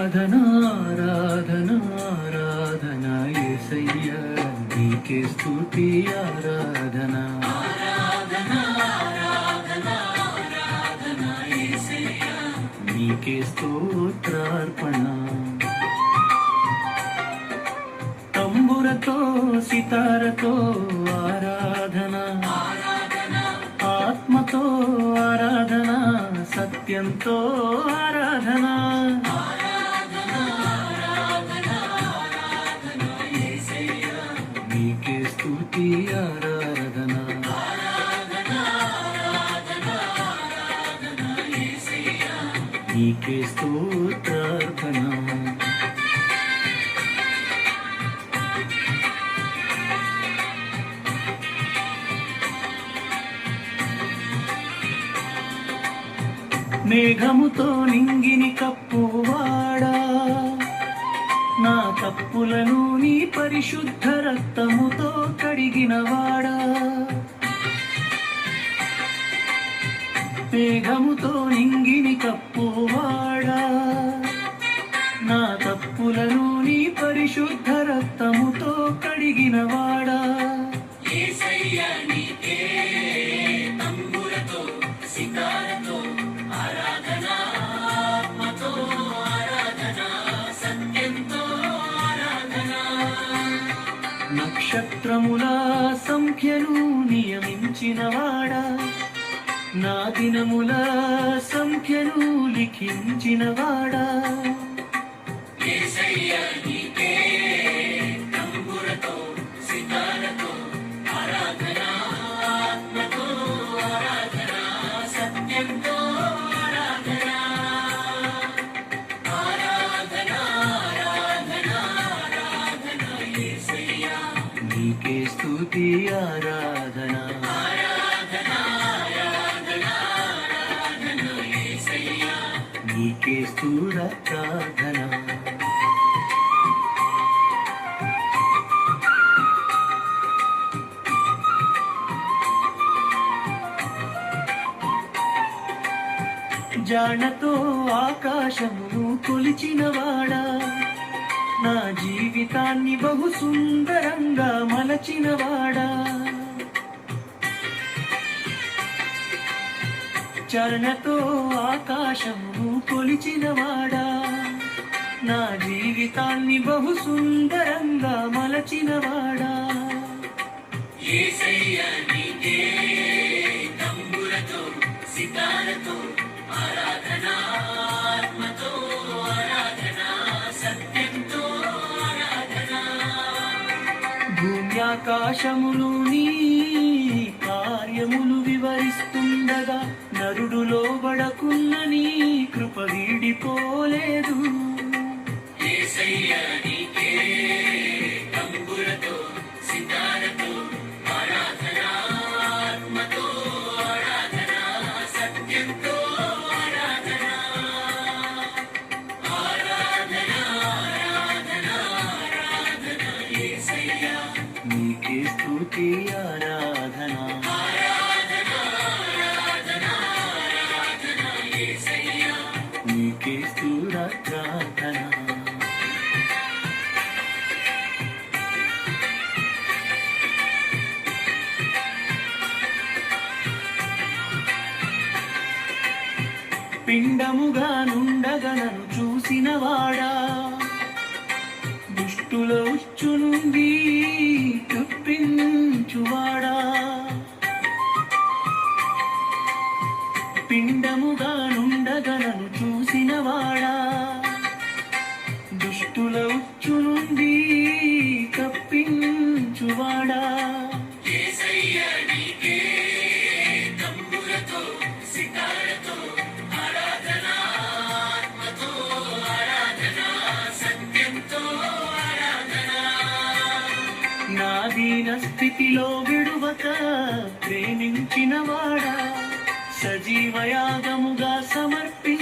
ఆరాధనా ఆరాధనా ఆరాధనా యేసయ్యా నీకే స్తుతి ఆరాధనా ఆరాధనా ఆరాధనా ఆరాధనా యేసయ్యా నీకే స్తోత్రార్పణ తంబురతో సితారతో ఆరాధనా ఆత్మతో ఆరాధన సత్యంతో ఆరాధన నీకే స్తుతి ఆరాధన నీకే స్తోత్రార్పణ మేఘముతో నింగిని కప్పువాడా నా తప్పులను నీ పరిశుద్ధ రక్తముతో కడిగినవాడా మేఘముతో నింగిని కప్పువాడా నా తప్పులను నీ పరిశుద్ధ రక్తముతో కడిగినవాడా యేసయ్యా నీకే తంబురతో సితారతో నక్షత్రముల సంఖ్యను నియమించినవాడా నా దినముల సంఖ్యను లిఖించినవాడా యేసయ్యా నీకే తంబురతో సితారతో ఆరాధనా ఆత్మతో ఆరాధనా సత్యంతో ఆరాధనా ఆరాధనా ఆరాధనా ఆరాధనా యేసయ్యా నీకే స్తుతి ఆరాధనా ఆరాధనా ఆరాధనా ఆరాధనా యేసయ్యా నీకే స్తుతి ప్రార్థన జానతో ఆకాశమును కొలిచినవాడా నా జీవితాన్ని బహు సుందరంగా మలచినవాడా చరణతో ఆకాశమును కొలిచినవాడా నా జీవితాన్ని బహు సుందరంగా మలచినవాడా యేసయ్యా నీకే తంబురతో సితారతో ఆరాధనా ఆత్మతో ఆరాధనా సత్యంతో ఆరాధనా భూమి ఆకాశములు నీ కార్యములు వివరిస్తుండగా నరుడు లోబడకున్న నీ కృప వీడిపోలేదు యేసయ్యా నీకే తంబురతో సితారతో ఆరాధనా ఆత్మతో ఆరాధనా సత్యంతో ఆరాధనా ఆరాధనా ఆరాధనా ఆరాధనా యేసయ్యా నీకే స్తుతి ఆరాధనా ఆరాధనా ఆరాధనా ఆరాధనా యేసయ్యా నీకే స్తుతి ప్రార్థన పిండముగా నుండగా నన్ను చూసినవాడా దుష్టుల ఉచ్చు నుండి తప్పించువాడా పిండముగా నుండగా నన్ను చూసినవాడా దుష్టుల ఉచ్చు నుండి తప్పించువాడా యేసయ్యా నీకే తంబురతో సితారతో ఆరాధనా ఆత్మతో ఆరాధనా సత్యంతో ఆరాధనా నా దీన స్థితిలో విడువక ప్రేమించినవాడా సజీవయాగముగా సమర్పి